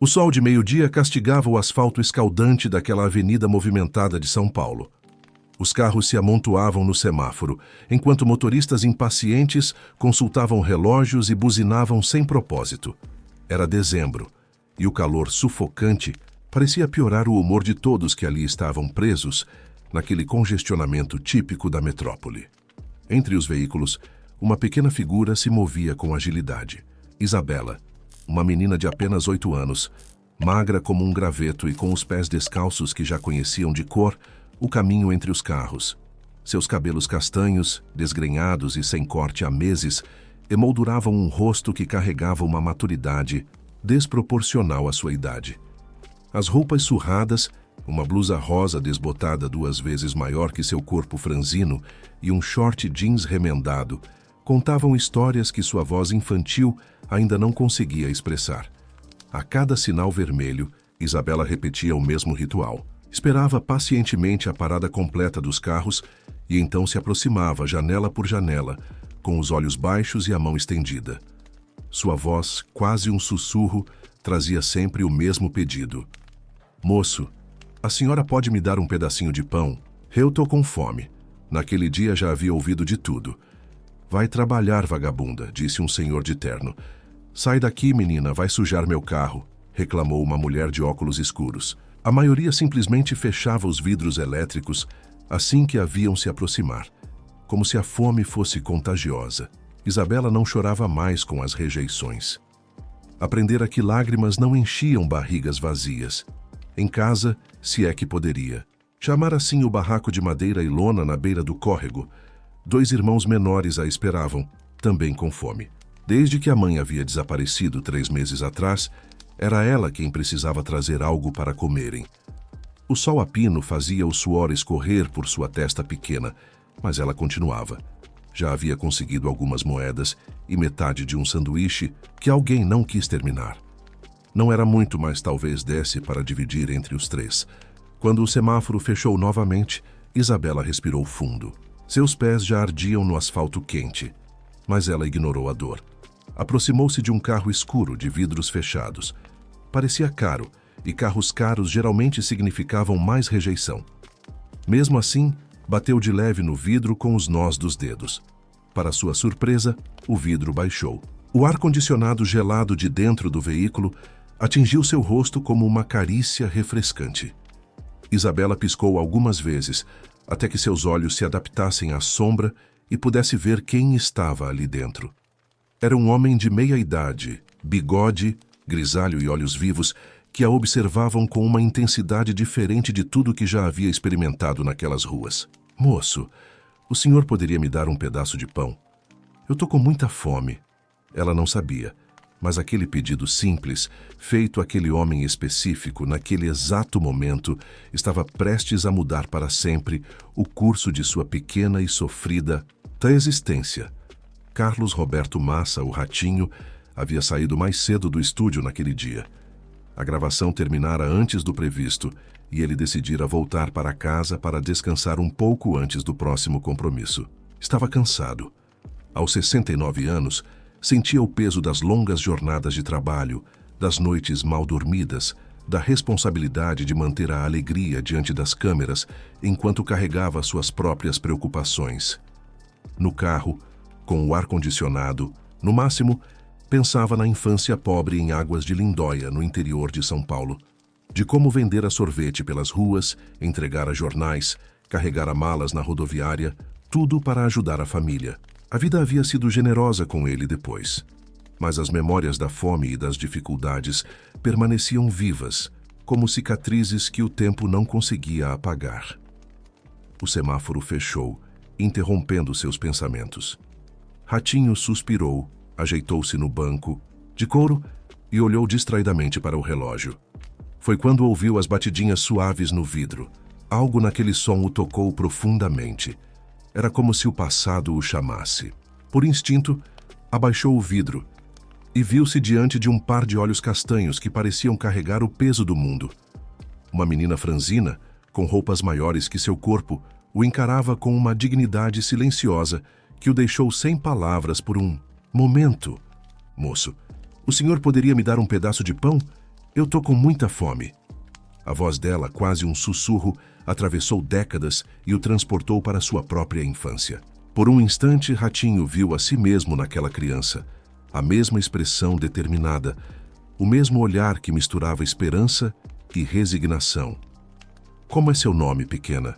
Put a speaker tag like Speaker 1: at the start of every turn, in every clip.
Speaker 1: O sol de meio-dia castigava o asfalto escaldante daquela avenida movimentada de São Paulo. Os carros se amontoavam no semáforo, enquanto motoristas impacientes consultavam relógios e buzinavam sem propósito. Era dezembro, e o calor sufocante parecia piorar o humor de todos que ali estavam presos naquele congestionamento típico da metrópole. Entre os veículos, uma pequena figura se movia com agilidade. Isabela, uma menina de apenas 8 anos, magra como um graveto e com os pés descalços que já conheciam de cor o caminho entre os carros. Seus cabelos castanhos, desgrenhados e sem corte há meses, emolduravam um rosto que carregava uma maturidade desproporcional à sua idade. As roupas surradas, uma blusa rosa desbotada 2 vezes maior que seu corpo franzino e um short jeans remendado, contavam histórias que sua voz infantil ainda não conseguia expressar. A cada sinal vermelho, Isabela repetia o mesmo ritual. Esperava pacientemente a parada completa dos carros e então se aproximava, janela por janela, com os olhos baixos e a mão estendida. Sua voz, quase um sussurro, trazia sempre o mesmo pedido. Moço, a senhora pode me dar um pedacinho de pão? Eu tô com fome. Naquele dia já havia ouvido de tudo. Vai trabalhar, vagabunda, disse um senhor de terno. Sai daqui, menina, vai sujar meu carro, reclamou uma mulher de óculos escuros. A maioria simplesmente fechava os vidros elétricos assim que a viam se aproximar, como se a fome fosse contagiosa. Isabela não chorava mais com as rejeições. Aprendera que lágrimas não enchiam barrigas vazias. Em casa, se é que poderia. Chamar assim o barraco de madeira e lona na beira do córrego. 2 irmãos menores a esperavam, também com fome. Desde que a mãe havia desaparecido 3 meses atrás, era ela quem precisava trazer algo para comerem. O sol a pino fazia o suor escorrer por sua testa pequena, mas ela continuava. Já havia conseguido algumas moedas e metade de um sanduíche que alguém não quis terminar. Não era muito, mas talvez desse para dividir entre os 3. Quando o semáforo fechou novamente, Isabela respirou fundo. Seus pés já ardiam no asfalto quente, mas ela ignorou a dor. Aproximou-se de um carro escuro de vidros fechados. Parecia caro, e carros caros geralmente significavam mais rejeição. Mesmo assim, bateu de leve no vidro com os nós dos dedos. Para sua surpresa, o vidro baixou. O ar-condicionado gelado de dentro do veículo atingiu seu rosto como uma carícia refrescante. Isabela piscou algumas vezes, até que seus olhos se adaptassem à sombra e pudesse ver quem estava ali dentro. Era um homem de meia idade, bigode, grisalho e olhos vivos, que a observavam com uma intensidade diferente de tudo que já havia experimentado naquelas ruas. Moço, o senhor poderia me dar um pedaço de pão? Eu tô com muita fome. Ela não sabia, mas aquele pedido simples, feito àquele homem específico, naquele exato momento, estava prestes a mudar para sempre o curso de sua pequena e sofrida existência. Carlos Roberto Massa, o Ratinho, havia saído mais cedo do estúdio naquele dia. A gravação terminara antes do previsto e ele decidira voltar para casa para descansar um pouco antes do próximo compromisso. Estava cansado. Aos 69 anos, sentia o peso das longas jornadas de trabalho, das noites mal dormidas, da responsabilidade de manter a alegria diante das câmeras enquanto carregava suas próprias preocupações. No carro, com o ar-condicionado, no máximo, pensava na infância pobre em Águas de Lindóia, no interior de São Paulo, de como vender a sorvete pelas ruas, entregar a jornais, carregar a malas na rodoviária, tudo para ajudar a família. A vida havia sido generosa com ele depois, mas as memórias da fome e das dificuldades permaneciam vivas, como cicatrizes que o tempo não conseguia apagar. O semáforo fechou, interrompendo seus pensamentos. Ratinho suspirou, ajeitou-se no banco de couro e olhou distraidamente para o relógio. Foi quando ouviu as batidinhas suaves no vidro. Algo naquele som o tocou profundamente. Era como se o passado o chamasse. Por instinto, abaixou o vidro e viu-se diante de um par de olhos castanhos que pareciam carregar o peso do mundo. Uma menina franzina, com roupas maiores que seu corpo, o encarava com uma dignidade silenciosa que o deixou sem palavras por um momento. Moço, o senhor poderia me dar um pedaço de pão? Eu tô com muita fome. A voz dela, quase um sussurro, atravessou décadas e o transportou para sua própria infância. Por um instante, Ratinho viu a si mesmo naquela criança, a mesma expressão determinada, o mesmo olhar que misturava esperança e resignação. Como é seu nome, pequena?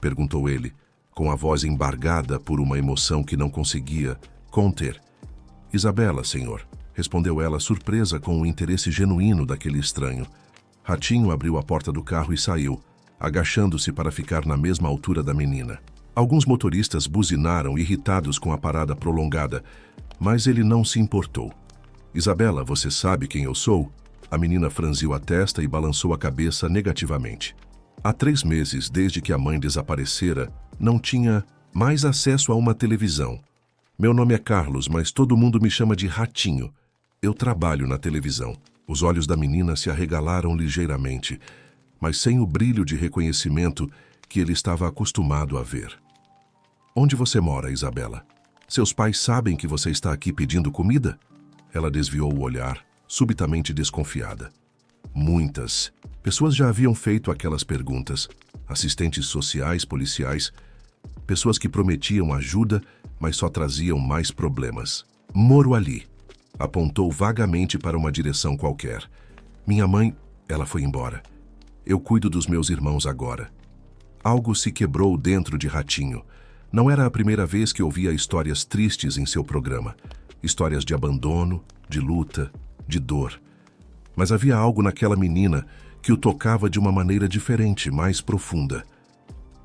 Speaker 1: Perguntou ele, com a voz embargada por uma emoção que não conseguia conter. Isabela, senhor, respondeu ela, surpresa com o interesse genuíno daquele estranho. Ratinho abriu a porta do carro e saiu, agachando-se para ficar na mesma altura da menina. Alguns motoristas buzinaram, irritados com a parada prolongada, mas ele não se importou. Isabela, você sabe quem eu sou? A menina franziu a testa e balançou a cabeça negativamente. Há 3 meses, desde que a mãe desaparecera, não tinha mais acesso a uma televisão. Meu nome é Carlos, mas todo mundo me chama de Ratinho. Eu trabalho na televisão. Os olhos da menina se arregalaram ligeiramente, mas sem o brilho de reconhecimento que ele estava acostumado a ver. Onde você mora, Isabela? Seus pais sabem que você está aqui pedindo comida? Ela desviou o olhar, subitamente desconfiada. Muitas pessoas já haviam feito aquelas perguntas. Assistentes sociais, policiais, pessoas que prometiam ajuda, mas só traziam mais problemas. Moro ali. Apontou vagamente para uma direção qualquer. Minha mãe, ela foi embora. Eu cuido dos meus irmãos agora. Algo se quebrou dentro de Ratinho. Não era a primeira vez que ouvia histórias tristes em seu programa. Histórias de abandono, de luta, de dor. Mas havia algo naquela menina que o tocava de uma maneira diferente, mais profunda.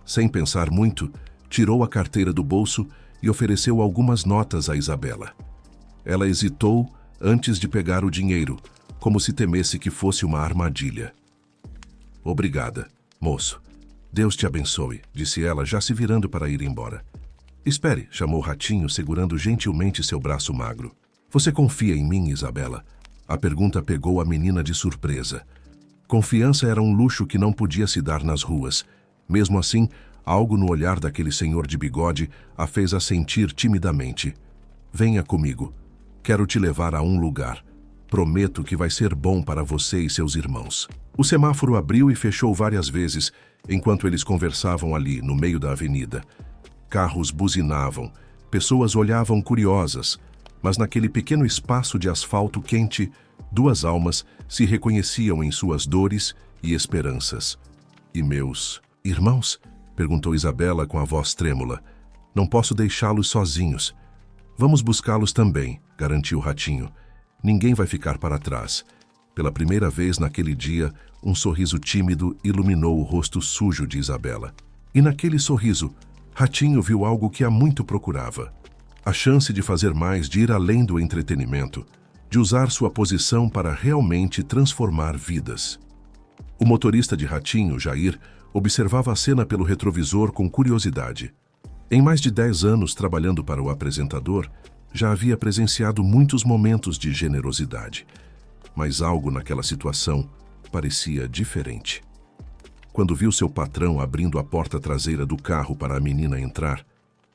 Speaker 1: Sem pensar muito, tirou a carteira do bolso e ofereceu algumas notas a Isabela. Ela hesitou antes de pegar o dinheiro, como se temesse que fosse uma armadilha. Obrigada, moço. Deus te abençoe, disse ela, já se virando para ir embora. Espere, chamou Ratinho, segurando gentilmente seu braço magro. Você confia em mim, Isabela? A pergunta pegou a menina de surpresa. Confiança era um luxo que não podia se dar nas ruas. Mesmo assim, algo no olhar daquele senhor de bigode a fez assentir timidamente. Venha comigo. Quero te levar a um lugar. Prometo que vai ser bom para você e seus irmãos. O semáforo abriu e fechou várias vezes, enquanto eles conversavam ali, no meio da avenida. Carros buzinavam, pessoas olhavam curiosas, mas naquele pequeno espaço de asfalto quente, 2 almas se reconheciam em suas dores e esperanças. E meus irmãos? Perguntou Isabela com a voz trêmula. Não posso deixá-los sozinhos. Vamos buscá-los também, garantiu Ratinho. Ninguém vai ficar para trás. Pela primeira vez naquele dia, um sorriso tímido iluminou o rosto sujo de Isabela. E naquele sorriso, Ratinho viu algo que há muito procurava. A chance de fazer mais, de ir além do entretenimento, de usar sua posição para realmente transformar vidas. O motorista de Ratinho, Jair, observava a cena pelo retrovisor com curiosidade. Em mais de 10 anos trabalhando para o apresentador, já havia presenciado muitos momentos de generosidade. Mas algo naquela situação parecia diferente. Quando viu seu patrão abrindo a porta traseira do carro para a menina entrar,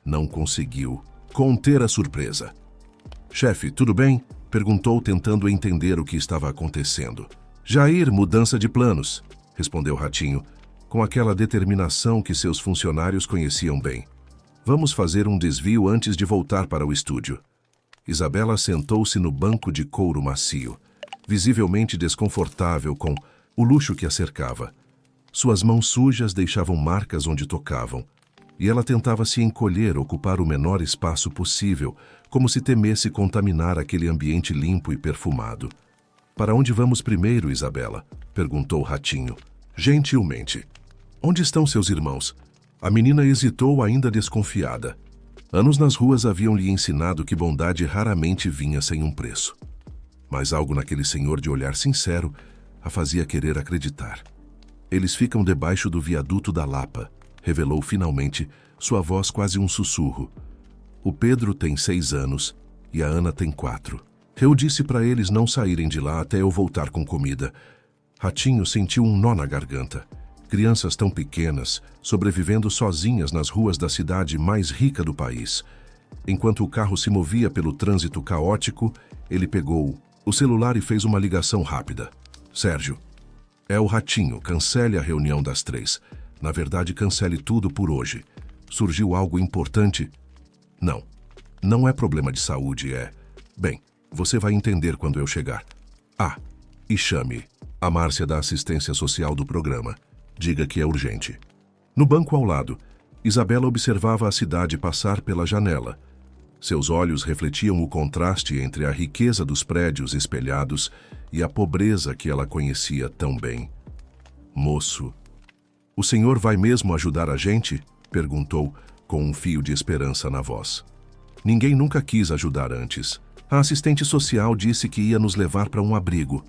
Speaker 1: não conseguiu conter a surpresa. Chefe, tudo bem? Perguntou, tentando entender o que estava acontecendo. Jair, mudança de planos, respondeu Ratinho, com aquela determinação que seus funcionários conheciam bem. Vamos fazer um desvio antes de voltar para o estúdio. Isabela sentou-se no banco de couro macio, visivelmente desconfortável com o luxo que a cercava. Suas mãos sujas deixavam marcas onde tocavam, e ela tentava se encolher, ocupar o menor espaço possível, como se temesse contaminar aquele ambiente limpo e perfumado. Para onde vamos primeiro, Isabela? Perguntou Ratinho, gentilmente. Onde estão seus irmãos? A menina hesitou, ainda desconfiada. Anos nas ruas haviam lhe ensinado que bondade raramente vinha sem um preço. Mas algo naquele senhor de olhar sincero a fazia querer acreditar. Eles ficam debaixo do viaduto da Lapa, revelou finalmente, sua voz quase um sussurro. O Pedro tem 6 anos e a Ana tem 4. Eu disse para eles não saírem de lá até eu voltar com comida. Ratinho sentiu um nó na garganta. Crianças tão pequenas, sobrevivendo sozinhas nas ruas da cidade mais rica do país. Enquanto o carro se movia pelo trânsito caótico, ele pegou o celular e fez uma ligação rápida. Sérgio, é o Ratinho, cancele a reunião das 3. Na verdade, cancele tudo por hoje. Surgiu algo importante? Não. Não é problema de saúde, é... Bem, você vai entender quando eu chegar. Ah, e chame a Márcia da assistência social do programa. Diga que é urgente. No banco ao lado, Isabela observava a cidade passar pela janela. Seus olhos refletiam o contraste entre a riqueza dos prédios espelhados e a pobreza que ela conhecia tão bem. Moço, o senhor vai mesmo ajudar a gente? Perguntou, com um fio de esperança na voz. Ninguém nunca quis ajudar antes. A assistente social disse que ia nos levar para um abrigo,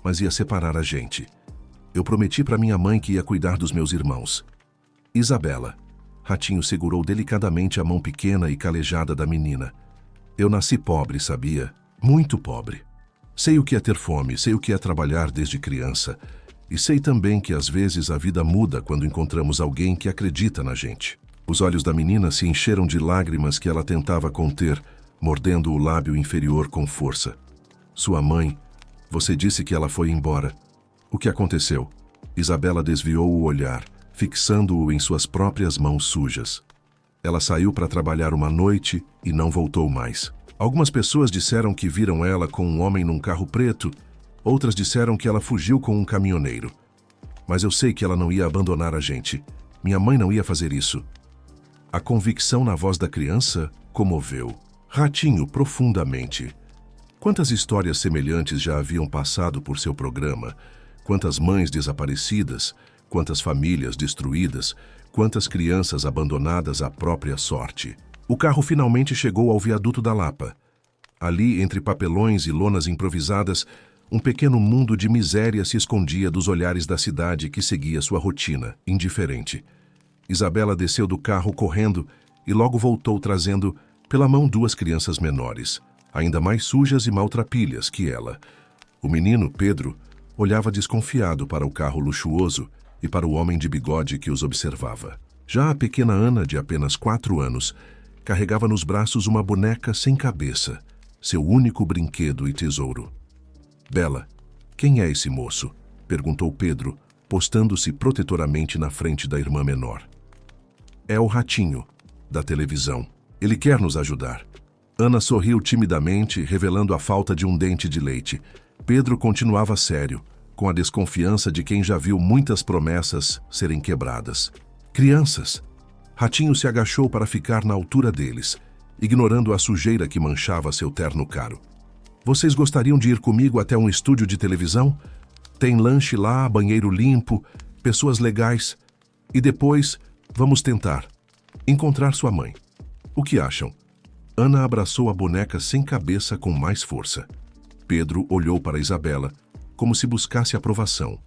Speaker 1: mas ia separar a gente. Eu prometi para minha mãe que ia cuidar dos meus irmãos. Isabela. Ratinho segurou delicadamente a mão pequena e calejada da menina. Eu nasci pobre, sabia? Muito pobre. Sei o que é ter fome, sei o que é trabalhar desde criança. E sei também que às vezes a vida muda quando encontramos alguém que acredita na gente. Os olhos da menina se encheram de lágrimas que ela tentava conter, mordendo o lábio inferior com força. Sua mãe, você disse que ela foi embora. O que aconteceu? Isabela desviou o olhar, fixando-o em suas próprias mãos sujas. Ela saiu para trabalhar uma noite e não voltou mais. Algumas pessoas disseram que viram ela com um homem num carro preto, outras disseram que ela fugiu com um caminhoneiro. Mas eu sei que ela não ia abandonar a gente. Minha mãe não ia fazer isso. A convicção na voz da criança comoveu Ratinho profundamente. Quantas histórias semelhantes já haviam passado por seu programa? Quantas mães desaparecidas? Quantas famílias destruídas? Quantas crianças abandonadas à própria sorte? O carro finalmente chegou ao viaduto da Lapa. Ali, entre papelões e lonas improvisadas, um pequeno mundo de miséria se escondia dos olhares da cidade que seguia sua rotina, indiferente. Isabela desceu do carro correndo e logo voltou trazendo pela mão 2 crianças menores, ainda mais sujas e maltrapilhas que ela. O menino, Pedro, olhava desconfiado para o carro luxuoso e para o homem de bigode que os observava. Já a pequena Ana, de apenas 4 anos, carregava nos braços uma boneca sem cabeça, seu único brinquedo e tesouro. Bela, quem é esse moço? Perguntou Pedro, postando-se protetoramente na frente da irmã menor. É o Ratinho, da televisão. Ele quer nos ajudar. Ana sorriu timidamente, revelando a falta de um dente de leite. Pedro continuava sério, com a desconfiança de quem já viu muitas promessas serem quebradas. Crianças! Ratinho se agachou para ficar na altura deles, ignorando a sujeira que manchava seu terno caro. Vocês gostariam de ir comigo até um estúdio de televisão? Tem lanche lá, banheiro limpo, pessoas legais. E depois, vamos tentar encontrar sua mãe. O que acham? Ana abraçou a boneca sem cabeça com mais força. Pedro olhou para Isabela, como se buscasse aprovação.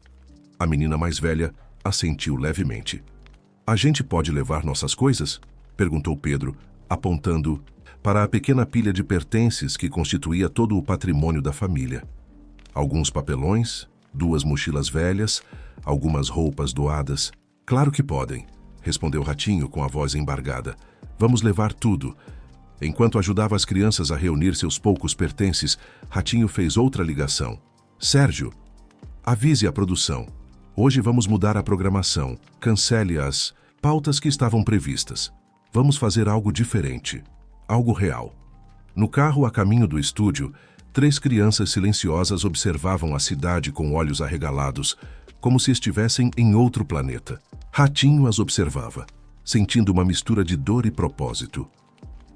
Speaker 1: A menina mais velha assentiu levemente. A gente pode levar nossas coisas? Perguntou Pedro, apontando para a pequena pilha de pertences que constituía todo o patrimônio da família. Alguns papelões, 2 mochilas velhas, algumas roupas doadas. Claro que podem, respondeu Ratinho com a voz embargada. Vamos levar tudo. Enquanto ajudava as crianças a reunir seus poucos pertences, Ratinho fez outra ligação. Sérgio, avise a produção. Hoje vamos mudar a programação. Cancele as pautas que estavam previstas. Vamos fazer algo diferente. Algo real. No carro a caminho do estúdio, 3 crianças silenciosas observavam a cidade com olhos arregalados, como se estivessem em outro planeta. Ratinho as observava, sentindo uma mistura de dor e propósito.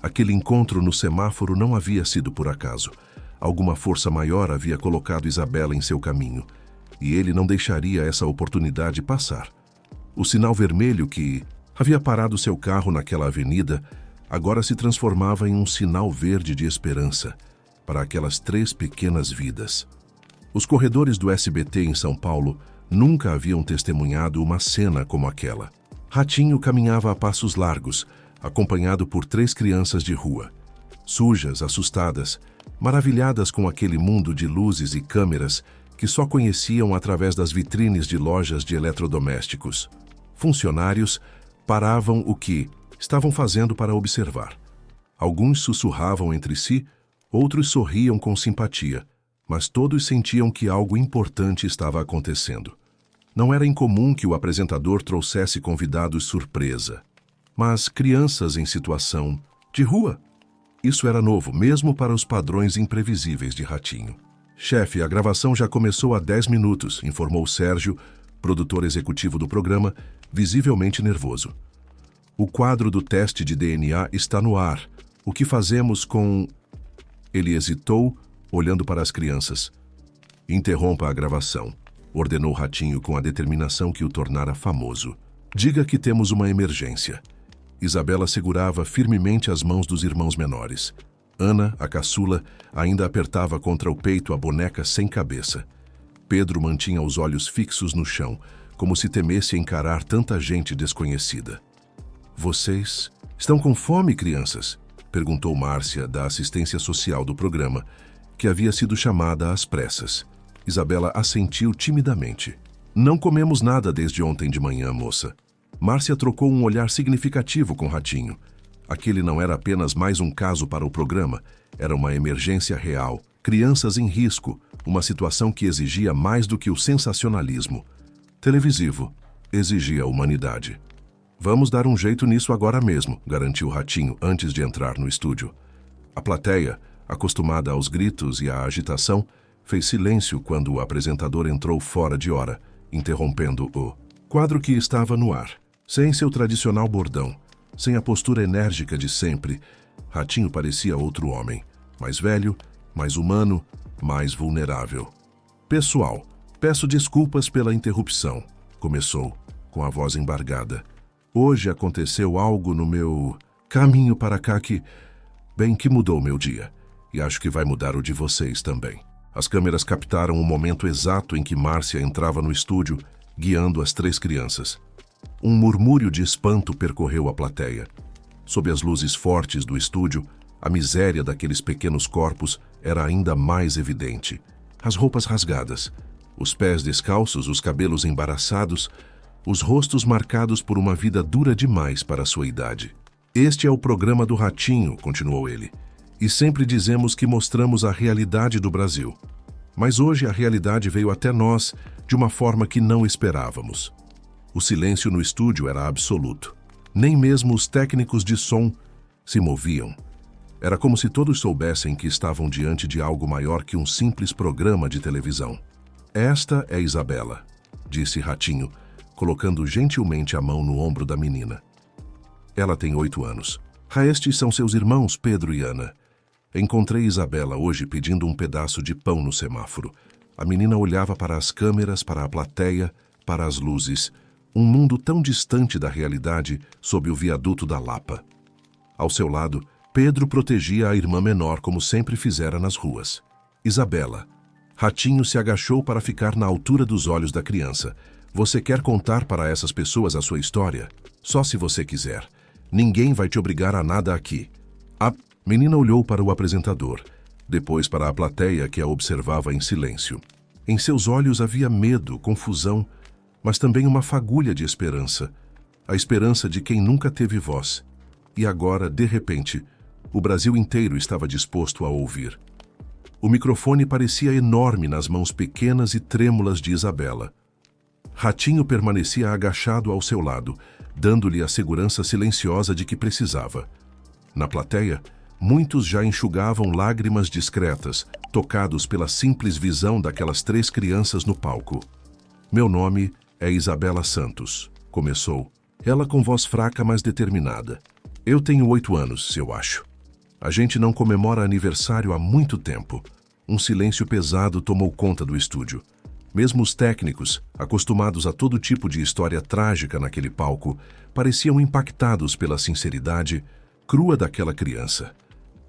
Speaker 1: Aquele encontro no semáforo não havia sido por acaso. Alguma força maior havia colocado Isabela em seu caminho, e ele não deixaria essa oportunidade passar. O sinal vermelho que havia parado seu carro naquela avenida agora se transformava em um sinal verde de esperança para aquelas 3 pequenas vidas. Os corredores do SBT em São Paulo nunca haviam testemunhado uma cena como aquela. Ratinho caminhava a passos largos, acompanhado por 3 crianças de rua. Sujas, assustadas, maravilhadas com aquele mundo de luzes e câmeras que só conheciam através das vitrines de lojas de eletrodomésticos. Funcionários paravam o que estavam fazendo para observar. Alguns sussurravam entre si, outros sorriam com simpatia, mas todos sentiam que algo importante estava acontecendo. Não era incomum que o apresentador trouxesse convidados surpresa, mas crianças em situação de rua. Isso era novo, mesmo para os padrões imprevisíveis de Ratinho. Chefe, a gravação já começou há 10 minutos, informou Sérgio, produtor executivo do programa, visivelmente nervoso. O quadro do teste de DNA está no ar. O que fazemos com... Ele hesitou, olhando para as crianças. Interrompa a gravação, ordenou Ratinho com a determinação que o tornara famoso. Diga que temos uma emergência. Isabela segurava firmemente as mãos dos irmãos menores. Ana, a caçula, ainda apertava contra o peito a boneca sem cabeça. Pedro mantinha os olhos fixos no chão, como se temesse encarar tanta gente desconhecida. Vocês estão com fome, crianças? Perguntou Márcia, da assistência social do programa, que havia sido chamada às pressas. Isabela assentiu timidamente. Não comemos nada desde ontem de manhã, moça. Márcia trocou um olhar significativo com Ratinho. Aquele não era apenas mais um caso para o programa, era uma emergência real. Crianças em risco, uma situação que exigia mais do que o sensacionalismo televisivo, exigia humanidade. Vamos dar um jeito nisso agora mesmo, garantiu Ratinho antes de entrar no estúdio. A plateia, acostumada aos gritos e à agitação, fez silêncio quando o apresentador entrou fora de hora, interrompendo o quadro que estava no ar. Sem seu tradicional bordão, sem a postura enérgica de sempre, Ratinho parecia outro homem, mais velho, mais humano, mais vulnerável. Pessoal, peço desculpas pela interrupção, começou, com a voz embargada. Hoje aconteceu algo no meu caminho para cá que mudou meu dia, e acho que vai mudar o de vocês também. As câmeras captaram o momento exato em que Márcia entrava no estúdio, guiando as 3 crianças. Um murmúrio de espanto percorreu a plateia. Sob as luzes fortes do estúdio, a miséria daqueles pequenos corpos era ainda mais evidente. As roupas rasgadas, os pés descalços, os cabelos embaraçados, os rostos marcados por uma vida dura demais para sua idade. Este é o programa do Ratinho, continuou ele, e sempre dizemos que mostramos a realidade do Brasil. Mas hoje a realidade veio até nós de uma forma que não esperávamos. O silêncio no estúdio era absoluto. Nem mesmo os técnicos de som se moviam. Era como se todos soubessem que estavam diante de algo maior que um simples programa de televisão. Esta é Isabela, disse Ratinho, colocando gentilmente a mão no ombro da menina. Ela tem 8 anos. Estes são seus irmãos, Pedro e Ana. Encontrei Isabela hoje pedindo um pedaço de pão no semáforo. A menina olhava para as câmeras, para a plateia, para as luzes. Um mundo tão distante da realidade sob o viaduto da Lapa. Ao seu lado, Pedro protegia a irmã menor como sempre fizera nas ruas. Isabela. Ratinho se agachou para ficar na altura dos olhos da criança. Você quer contar para essas pessoas a sua história? Só se você quiser. Ninguém vai te obrigar a nada aqui. A menina olhou para o apresentador, depois para a plateia que a observava em silêncio. Em seus olhos havia medo, confusão, mas também uma fagulha de esperança. A esperança de quem nunca teve voz. E agora, de repente, o Brasil inteiro estava disposto a ouvir. O microfone parecia enorme nas mãos pequenas e trêmulas de Isabela. Ratinho permanecia agachado ao seu lado, dando-lhe a segurança silenciosa de que precisava. Na plateia, muitos já enxugavam lágrimas discretas, tocados pela simples visão daquelas 3 crianças no palco. Meu nome é Isabela Santos, começou, ela com voz fraca mas determinada. Eu tenho 8 anos, eu acho. A gente não comemora aniversário há muito tempo. Um silêncio pesado tomou conta do estúdio. Mesmo os técnicos, acostumados a todo tipo de história trágica naquele palco, pareciam impactados pela sinceridade crua daquela criança.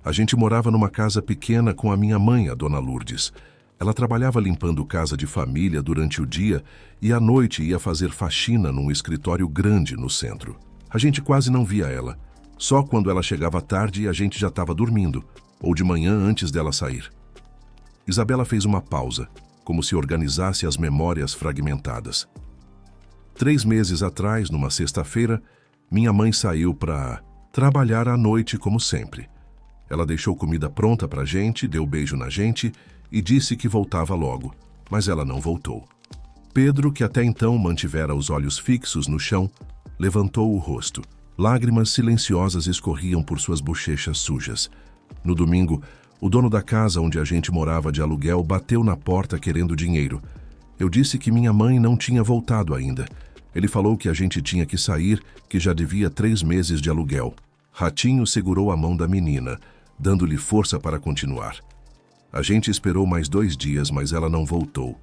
Speaker 1: A gente morava numa casa pequena com a minha mãe, a Dona Lourdes. Ela trabalhava limpando casa de família durante o dia e à noite ia fazer faxina num escritório grande no centro. A gente quase não via ela. Só quando ela chegava tarde e a gente já estava dormindo, ou de manhã antes dela sair. Isabela fez uma pausa, como se organizasse as memórias fragmentadas. 3 meses atrás, numa sexta-feira, minha mãe saiu para trabalhar à noite como sempre. Ela deixou comida pronta para a gente, deu beijo na gente e disse que voltava logo, mas ela não voltou. Pedro, que até então mantivera os olhos fixos no chão, levantou o rosto. Lágrimas silenciosas escorriam por suas bochechas sujas. No domingo, o dono da casa onde a gente morava de aluguel bateu na porta querendo dinheiro. Eu disse que minha mãe não tinha voltado ainda. Ele falou que a gente tinha que sair, que já devia 3 meses de aluguel. Ratinho segurou a mão da menina, dando-lhe força para continuar. A gente esperou mais 2 dias, mas ela não voltou.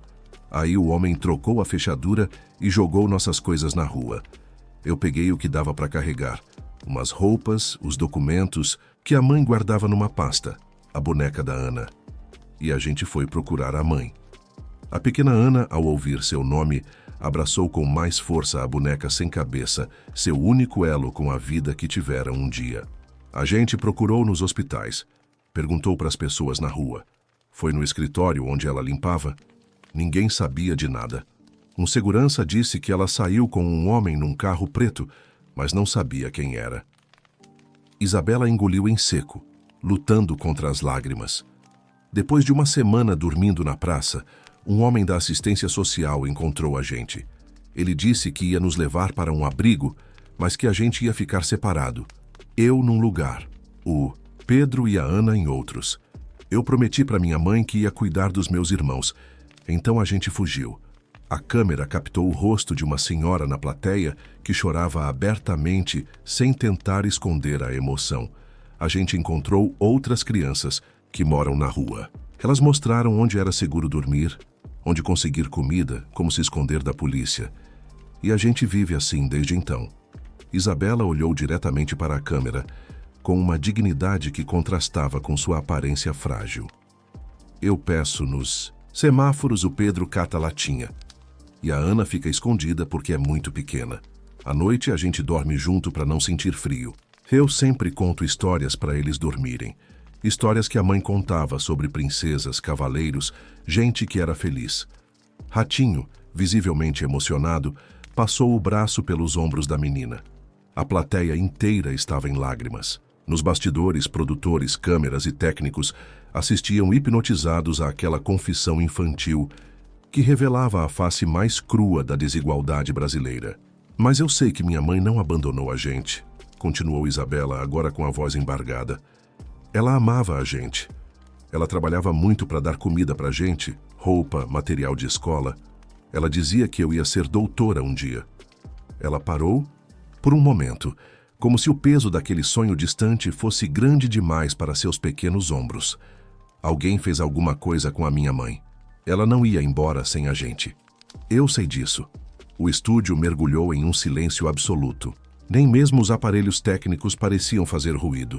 Speaker 1: Aí o homem trocou a fechadura e jogou nossas coisas na rua. Eu peguei o que dava para carregar. Umas roupas, os documentos que a mãe guardava numa pasta, a boneca da Ana. E a gente foi procurar a mãe. A pequena Ana, ao ouvir seu nome, abraçou com mais força a boneca sem cabeça, seu único elo com a vida que tivera um dia. A gente procurou nos hospitais, perguntou para as pessoas na rua. Foi no escritório onde ela limpava. Ninguém sabia de nada. Um segurança disse que ela saiu com um homem num carro preto, mas não sabia quem era. Isabela engoliu em seco, lutando contra as lágrimas. Depois de uma semana dormindo na praça, um homem da assistência social encontrou a gente. Ele disse que ia nos levar para um abrigo, mas que a gente ia ficar separado. Eu num lugar, o Pedro e a Ana em outros. Eu prometi para minha mãe que ia cuidar dos meus irmãos. Então a gente fugiu. A câmera captou o rosto de uma senhora na plateia que chorava abertamente, sem tentar esconder a emoção. A gente encontrou outras crianças que moram na rua. Elas mostraram onde era seguro dormir, onde conseguir comida, como se esconder da polícia. E a gente vive assim desde então. Isabela olhou diretamente para a câmera, com uma dignidade que contrastava com sua aparência frágil. Eu peço nos semáforos, o Pedro cata latinha. E a Ana fica escondida porque é muito pequena. À noite a gente dorme junto para não sentir frio. Eu sempre conto histórias para eles dormirem. Histórias que a mãe contava sobre princesas, cavaleiros, gente que era feliz. Ratinho, visivelmente emocionado, passou o braço pelos ombros da menina. A plateia inteira estava em lágrimas. Nos bastidores, produtores, câmeras e técnicos assistiam hipnotizados àquela confissão infantil que revelava a face mais crua da desigualdade brasileira. Mas eu sei que minha mãe não abandonou a gente, continuou Isabela, agora com a voz embargada. Ela amava a gente. Ela trabalhava muito para dar comida para a gente, roupa, material de escola. Ela dizia que eu ia ser doutora um dia. Ela parou por um momento, como se o peso daquele sonho distante fosse grande demais para seus pequenos ombros. Alguém fez alguma coisa com a minha mãe. Ela não ia embora sem a gente. Eu sei disso. O estúdio mergulhou em um silêncio absoluto. Nem mesmo os aparelhos técnicos pareciam fazer ruído.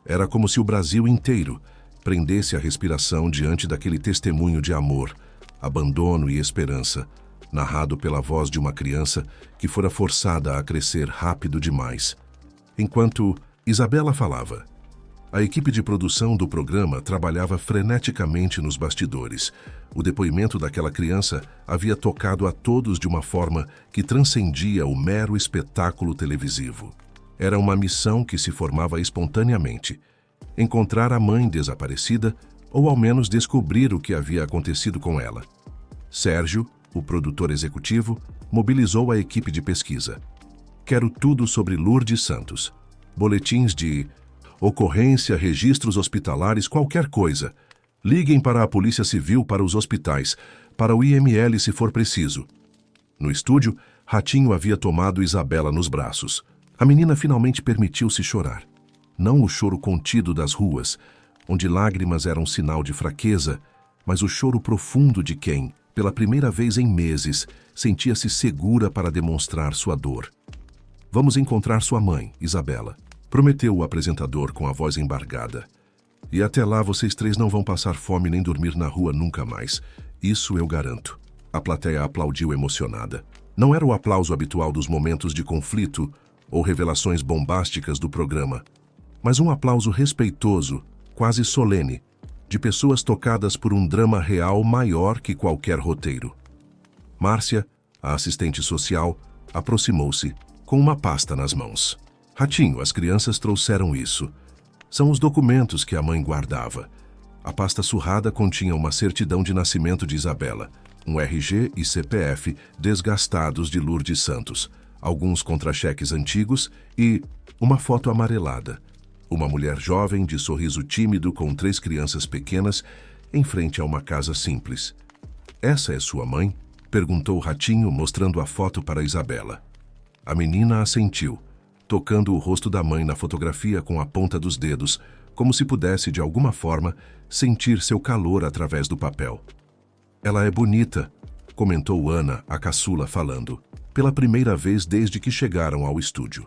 Speaker 1: Era como se o Brasil inteiro prendesse a respiração diante daquele testemunho de amor, abandono e esperança, narrado pela voz de uma criança que fora forçada a crescer rápido demais. Enquanto Isabela falava, a equipe de produção do programa trabalhava freneticamente nos bastidores. O depoimento daquela criança havia tocado a todos de uma forma que transcendia o mero espetáculo televisivo. Era uma missão que se formava espontaneamente: encontrar a mãe desaparecida ou ao menos descobrir o que havia acontecido com ela. Sérgio, o produtor executivo, mobilizou a equipe de pesquisa. Quero tudo sobre Lourdes Santos. Boletins de ocorrência, registros hospitalares, qualquer coisa. Liguem para a Polícia Civil, para os hospitais, para o IML se for preciso. No estúdio, Ratinho havia tomado Isabela nos braços. A menina finalmente permitiu-se chorar. Não o choro contido das ruas, onde lágrimas eram sinal de fraqueza, mas o choro profundo de quem, pela primeira vez em meses, sentia-se segura para demonstrar sua dor. Vamos encontrar sua mãe, Isabela, prometeu o apresentador com a voz embargada. E até lá vocês 3 não vão passar fome nem dormir na rua nunca mais. Isso eu garanto. A plateia aplaudiu emocionada. Não era o aplauso habitual dos momentos de conflito ou revelações bombásticas do programa, mas um aplauso respeitoso, quase solene, de pessoas tocadas por um drama real maior que qualquer roteiro. Márcia, a assistente social, aproximou-se, com uma pasta nas mãos. Ratinho, as crianças trouxeram isso. São os documentos que a mãe guardava. A pasta surrada continha uma certidão de nascimento de Isabela, um RG e CPF desgastados de Lourdes Santos, alguns contra-cheques antigos e uma foto amarelada. Uma mulher jovem de sorriso tímido com 3 crianças pequenas em frente a uma casa simples. "Essa é sua mãe?" perguntou Ratinho, mostrando a foto para Isabela. A menina assentiu, tocando o rosto da mãe na fotografia com a ponta dos dedos, como se pudesse, de alguma forma, sentir seu calor através do papel. "Ela é bonita", comentou Ana, a caçula, falando, pela primeira vez desde que chegaram ao estúdio.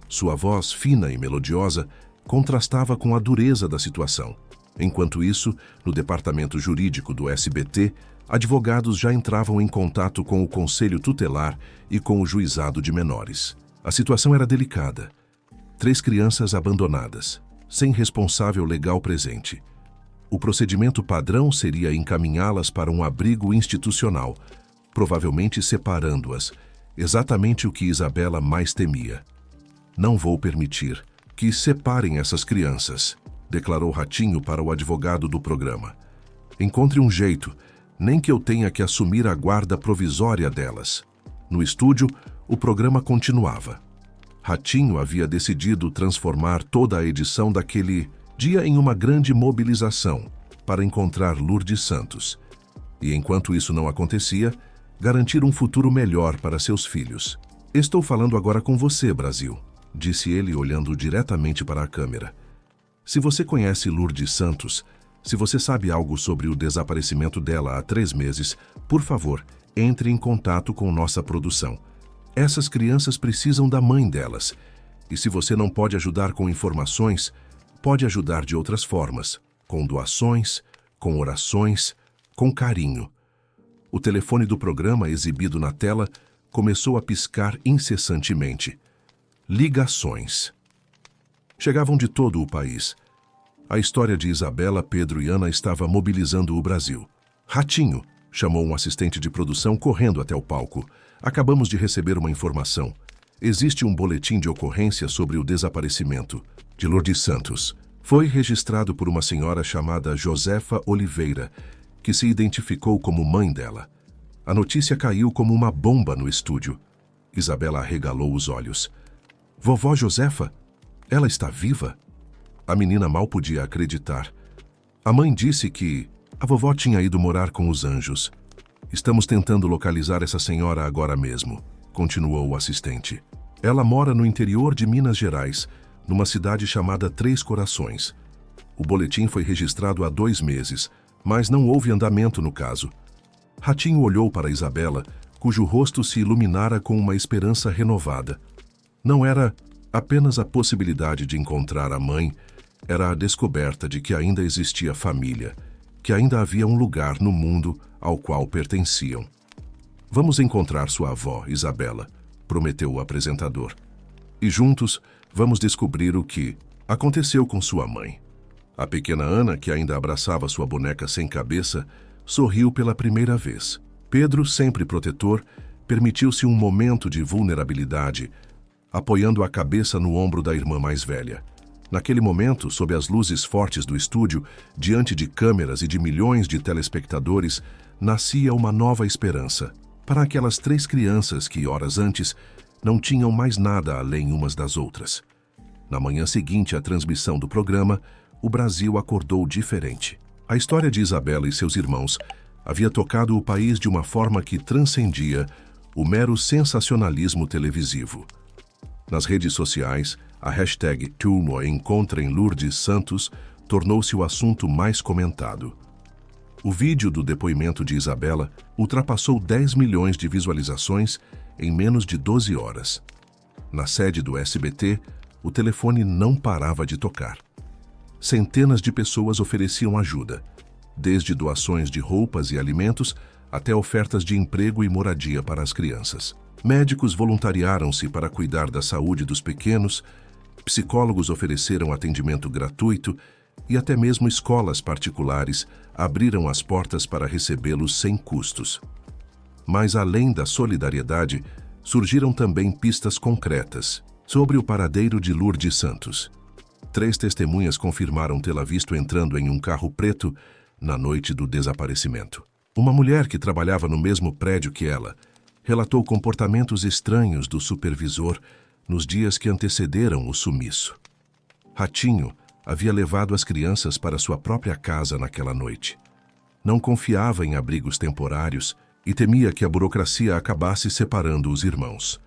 Speaker 1: Sua voz, fina e melodiosa, contrastava com a dureza da situação. Enquanto isso, no departamento jurídico do SBT, advogados já entravam em contato com o Conselho Tutelar e com o Juizado de Menores. A situação era delicada. 3 crianças abandonadas, sem responsável legal presente. O procedimento padrão seria encaminhá-las para um abrigo institucional, provavelmente separando-as, exatamente o que Isabela mais temia. "Não vou permitir que separem essas crianças", declarou Ratinho para o advogado do programa. "Encontre um jeito, nem que eu tenha que assumir a guarda provisória delas." No estúdio, o programa continuava. Ratinho havia decidido transformar toda a edição daquele dia em uma grande mobilização para encontrar Lourdes Santos. E enquanto isso não acontecia, garantir um futuro melhor para seus filhos. "Estou falando agora com você, Brasil", disse ele olhando diretamente para a câmera. "Se você conhece Lourdes Santos, se você sabe algo sobre o desaparecimento dela há 3 meses, por favor, entre em contato com nossa produção. Essas crianças precisam da mãe delas. E se você não pode ajudar com informações, pode ajudar de outras formas, com doações, com orações, com carinho." O telefone do programa, exibido na tela, começou a piscar incessantemente. Ligações. Chegavam de todo o país. A história de Isabela, Pedro e Ana estava mobilizando o Brasil. "Ratinho", chamou um assistente de produção correndo até o palco. "Acabamos de receber uma informação. Existe um boletim de ocorrência sobre o desaparecimento de Lourdes Santos. Foi registrado por uma senhora chamada Josefa Oliveira, que se identificou como mãe dela. A notícia caiu como uma bomba no estúdio." Isabela arregalou os olhos. "Vovó Josefa? Ela está viva?" A menina mal podia acreditar. "A mãe disse que a vovó tinha ido morar com os anjos. Estamos tentando localizar essa senhora agora mesmo", continuou o assistente. "Ela mora no interior de Minas Gerais, numa cidade chamada Três Corações. O boletim foi registrado há 2 meses, mas não houve andamento no caso." Ratinho olhou para Isabela, cujo rosto se iluminara com uma esperança renovada. Não era apenas a possibilidade de encontrar a mãe, era a descoberta de que ainda existia família, que ainda havia um lugar no mundo ao qual pertenciam. "Vamos encontrar sua avó, Isabela", prometeu o apresentador. "E juntos vamos descobrir o que aconteceu com sua mãe." A pequena Ana, que ainda abraçava sua boneca sem cabeça, sorriu pela primeira vez. Pedro, sempre protetor, permitiu-se um momento de vulnerabilidade, apoiando a cabeça no ombro da irmã mais velha. Naquele momento, sob as luzes fortes do estúdio, diante de câmeras e de milhões de telespectadores, nascia uma nova esperança para aquelas 3 crianças que, horas antes, não tinham mais nada além umas das outras. Na manhã seguinte à transmissão do programa, o Brasil acordou diferente. A história de Isabela e seus irmãos havia tocado o país de uma forma que transcendia o mero sensacionalismo televisivo. Nas redes sociais, a hashtag Turno Encontrem Lourdes Santos tornou-se o assunto mais comentado. O vídeo do depoimento de Isabela ultrapassou 10 milhões de visualizações em menos de 12 horas. Na sede do SBT, o telefone não parava de tocar. Centenas de pessoas ofereciam ajuda, desde doações de roupas e alimentos até ofertas de emprego e moradia para as crianças. Médicos voluntariaram-se para cuidar da saúde dos pequenos, psicólogos ofereceram atendimento gratuito e até mesmo escolas particulares abriram as portas para recebê-los sem custos. Mas além da solidariedade, surgiram também pistas concretas sobre o paradeiro de Lourdes Santos. 3 testemunhas confirmaram tê-la visto entrando em um carro preto na noite do desaparecimento. Uma mulher que trabalhava no mesmo prédio que ela relatou comportamentos estranhos do supervisor nos dias que antecederam o sumiço. Ratinho havia levado as crianças para sua própria casa naquela noite. Não confiava em abrigos temporários e temia que a burocracia acabasse separando os irmãos.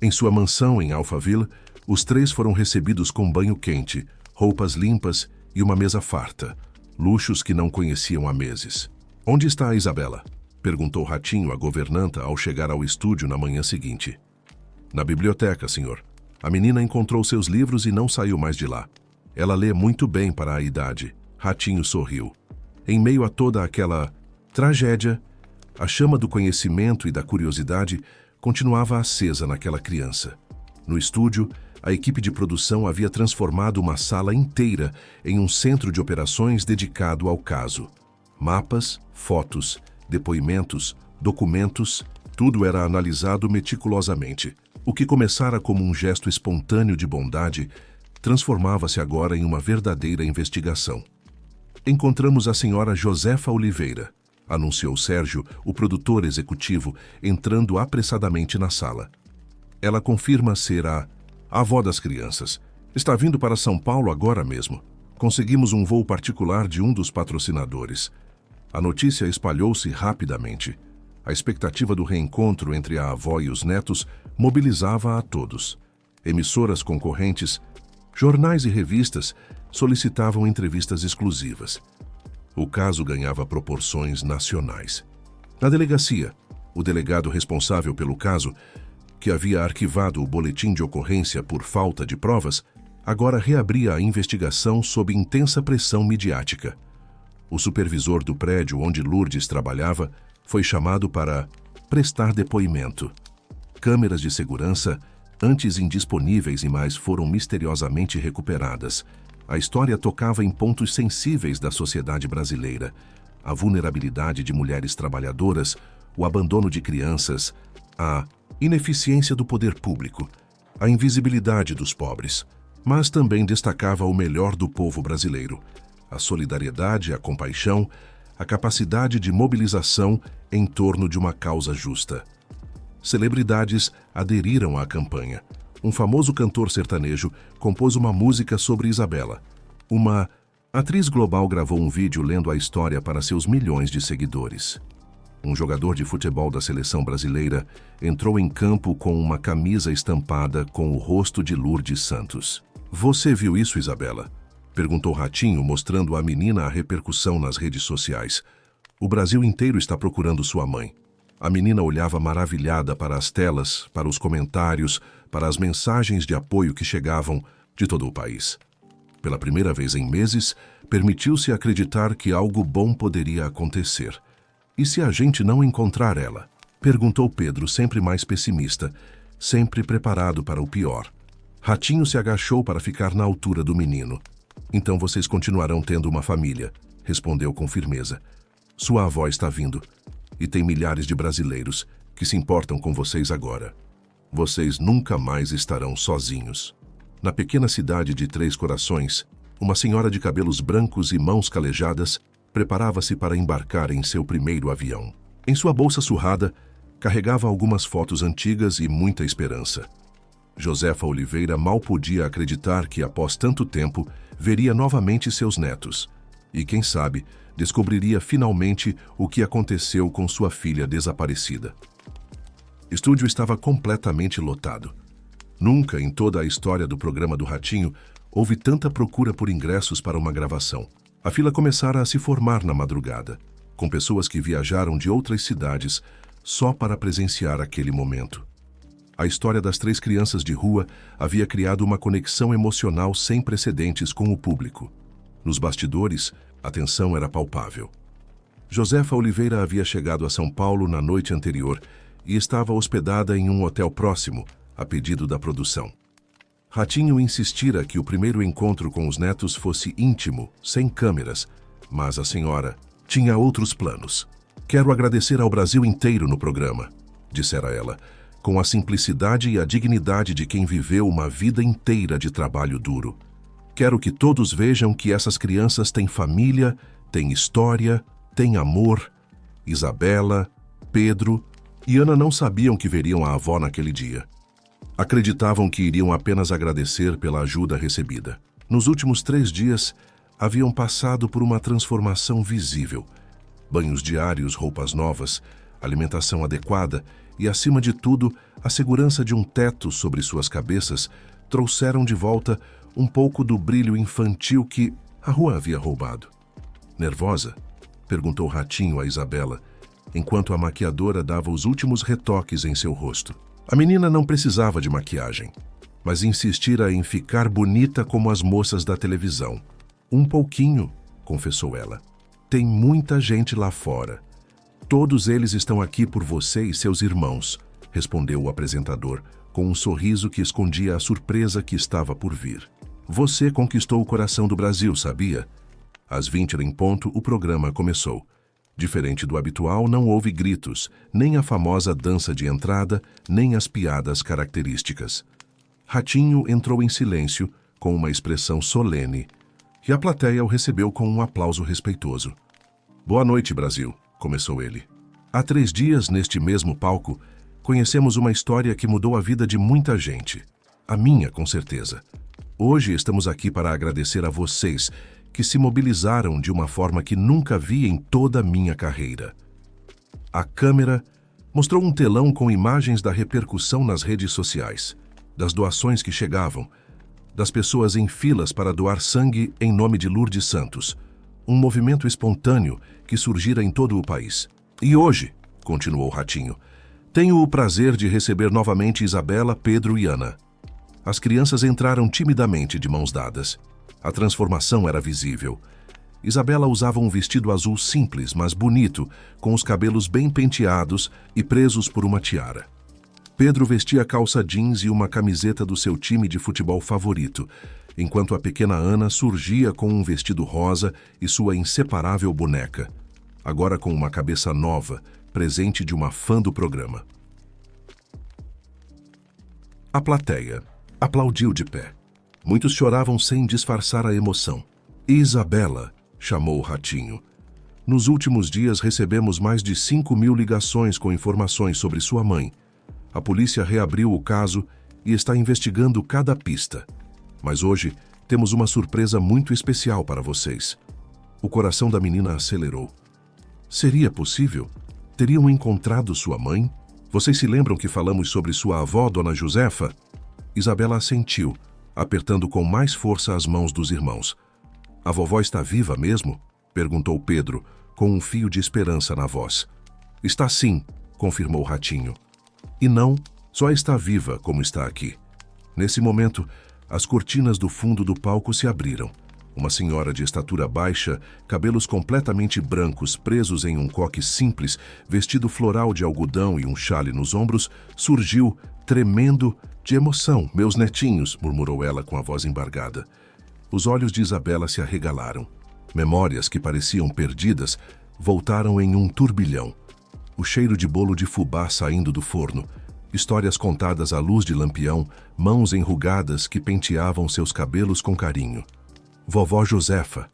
Speaker 1: Em sua mansão em Alphaville, os 3 foram recebidos com banho quente, roupas limpas e uma mesa farta, luxos que não conheciam há meses. "Onde está a Isabela?" perguntou Ratinho à governanta ao chegar ao estúdio na manhã seguinte. "Na biblioteca, senhor. A menina encontrou seus livros e não saiu mais de lá. Ela lê muito bem para a idade." Ratinho sorriu. Em meio a toda aquela tragédia, a chama do conhecimento e da curiosidade continuava acesa naquela criança. No estúdio, a equipe de produção havia transformado uma sala inteira em um centro de operações dedicado ao caso. Mapas, fotos, depoimentos, documentos, tudo era analisado meticulosamente. O que começara como um gesto espontâneo de bondade transformava-se agora em uma verdadeira investigação. "Encontramos a senhora Josefa Oliveira", anunciou Sérgio, o produtor executivo, entrando apressadamente na sala. "Ela confirma ser a avó das crianças. Está vindo para São Paulo agora mesmo. Conseguimos um voo particular de um dos patrocinadores." A notícia espalhou-se rapidamente. A expectativa do reencontro entre a avó e os netos mobilizava a todos. Emissoras concorrentes, jornais e revistas solicitavam entrevistas exclusivas. O caso ganhava proporções nacionais. Na delegacia, o delegado responsável pelo caso, que havia arquivado o boletim de ocorrência por falta de provas, agora reabria a investigação sob intensa pressão midiática. O supervisor do prédio onde Lourdes trabalhava foi chamado para prestar depoimento. Câmeras de segurança, antes indisponíveis e mais, foram misteriosamente recuperadas. A história tocava em pontos sensíveis da sociedade brasileira: a vulnerabilidade de mulheres trabalhadoras, o abandono de crianças, a ineficiência do poder público, a invisibilidade dos pobres. Mas também destacava o melhor do povo brasileiro: a solidariedade, a compaixão, a capacidade de mobilização em torno de uma causa justa. Celebridades aderiram à campanha. Um famoso cantor sertanejo compôs uma música sobre Isabela. Uma atriz global gravou um vídeo lendo a história para seus milhões de seguidores. Um jogador de futebol da seleção brasileira entrou em campo com uma camisa estampada com o rosto de Lourdes Santos. "Você viu isso, Isabela?" perguntou Ratinho, mostrando à menina a repercussão nas redes sociais. "O Brasil inteiro está procurando sua mãe." A menina olhava maravilhada para as telas, para os comentários, para as mensagens de apoio que chegavam de todo o país. Pela primeira vez em meses, permitiu-se acreditar que algo bom poderia acontecer. "E se a gente não encontrar ela?" perguntou Pedro, sempre mais pessimista, sempre preparado para o pior. Ratinho se agachou para ficar na altura do menino. "Então vocês continuarão tendo uma família", respondeu com firmeza. "Sua avó está vindo. E tem milhares de brasileiros que se importam com vocês agora. Vocês nunca mais estarão sozinhos." Na pequena cidade de Três Corações, uma senhora de cabelos brancos e mãos calejadas preparava-se para embarcar em seu primeiro avião. Em sua bolsa surrada, carregava algumas fotos antigas e muita esperança. Josefa Oliveira mal podia acreditar que, após tanto tempo, veria novamente seus netos. E, quem sabe, descobriria finalmente o que aconteceu com sua filha desaparecida. O estúdio estava completamente lotado. Nunca em toda a história do programa do Ratinho houve tanta procura por ingressos para uma gravação. A fila começara a se formar na madrugada, com pessoas que viajaram de outras cidades só para presenciar aquele momento. A história das 3 crianças de rua havia criado uma conexão emocional sem precedentes com o público. Nos bastidores, a tensão era palpável. Josefa Oliveira havia chegado a São Paulo na noite anterior e estava hospedada em um hotel próximo, a pedido da produção. Ratinho insistira que o primeiro encontro com os netos fosse íntimo, sem câmeras, mas a senhora tinha outros planos. "Quero agradecer ao Brasil inteiro no programa", dissera ela, com a simplicidade e a dignidade de quem viveu uma vida inteira de trabalho duro. Quero que todos vejam que essas crianças têm família, têm história, têm amor. Isabela, Pedro e Ana não sabiam que veriam a avó naquele dia. Acreditavam que iriam apenas agradecer pela ajuda recebida. Nos últimos 3 dias, haviam passado por uma transformação visível. Banhos diários, roupas novas, alimentação adequada e, acima de tudo, a segurança de um teto sobre suas cabeças trouxeram de volta um pouco do brilho infantil que a rua havia roubado. Nervosa? Perguntou Ratinho a Isabela, enquanto a maquiadora dava os últimos retoques em seu rosto. A menina não precisava de maquiagem, mas insistira em ficar bonita como as moças da televisão. Um pouquinho, confessou ela. Tem muita gente lá fora. Todos eles estão aqui por você e seus irmãos, respondeu o apresentador, com um sorriso que escondia a surpresa que estava por vir. Você conquistou o coração do Brasil, sabia? Às 20 em ponto, o programa começou. Diferente do habitual, não houve gritos, nem a famosa dança de entrada, nem as piadas características. Ratinho entrou em silêncio, com uma expressão solene, e a plateia o recebeu com um aplauso respeitoso. Boa noite, Brasil, começou ele. Há 3 dias, neste mesmo palco, conhecemos uma história que mudou a vida de muita gente. A minha, com certeza. Hoje estamos aqui para agradecer a vocês, que se mobilizaram de uma forma que nunca vi em toda a minha carreira. A câmera mostrou um telão com imagens da repercussão nas redes sociais, das doações que chegavam, das pessoas em filas para doar sangue em nome de Lourdes Santos, um movimento espontâneo que surgira em todo o país. E hoje, continuou Ratinho, tenho o prazer de receber novamente Isabela, Pedro e Ana. As crianças entraram timidamente de mãos dadas. A transformação era visível. Isabela usava um vestido azul simples, mas bonito, com os cabelos bem penteados e presos por uma tiara. Pedro vestia calça jeans e uma camiseta do seu time de futebol favorito, enquanto a pequena Ana surgia com um vestido rosa e sua inseparável boneca, agora com uma cabeça nova, presente de uma fã do programa. A plateia aplaudiu de pé. Muitos choravam sem disfarçar a emoção. Isabela, chamou Ratinho. Nos últimos dias recebemos mais de 5.000 ligações com informações sobre sua mãe. A polícia reabriu o caso e está investigando cada pista. Mas hoje temos uma surpresa muito especial para vocês. O coração da menina acelerou. Seria possível? Teriam encontrado sua mãe? Vocês se lembram que falamos sobre sua avó, Dona Josefa? Isabela assentiu, apertando com mais força as mãos dos irmãos. A vovó está viva mesmo? Perguntou Pedro, com um fio de esperança na voz. Está sim, confirmou Ratinho. E não, só está viva como está aqui. Nesse momento, as cortinas do fundo do palco se abriram. Uma senhora de estatura baixa, cabelos completamente brancos presos em um coque simples, vestido floral de algodão e um chale nos ombros, surgiu, tremendo de emoção. Meus netinhos, murmurou ela com a voz embargada. Os olhos de Isabela se arregalaram. Memórias que pareciam perdidas voltaram em um turbilhão. O cheiro de bolo de fubá saindo do forno, histórias contadas à luz de lampião, mãos enrugadas que penteavam seus cabelos com carinho. Vovó Josefa,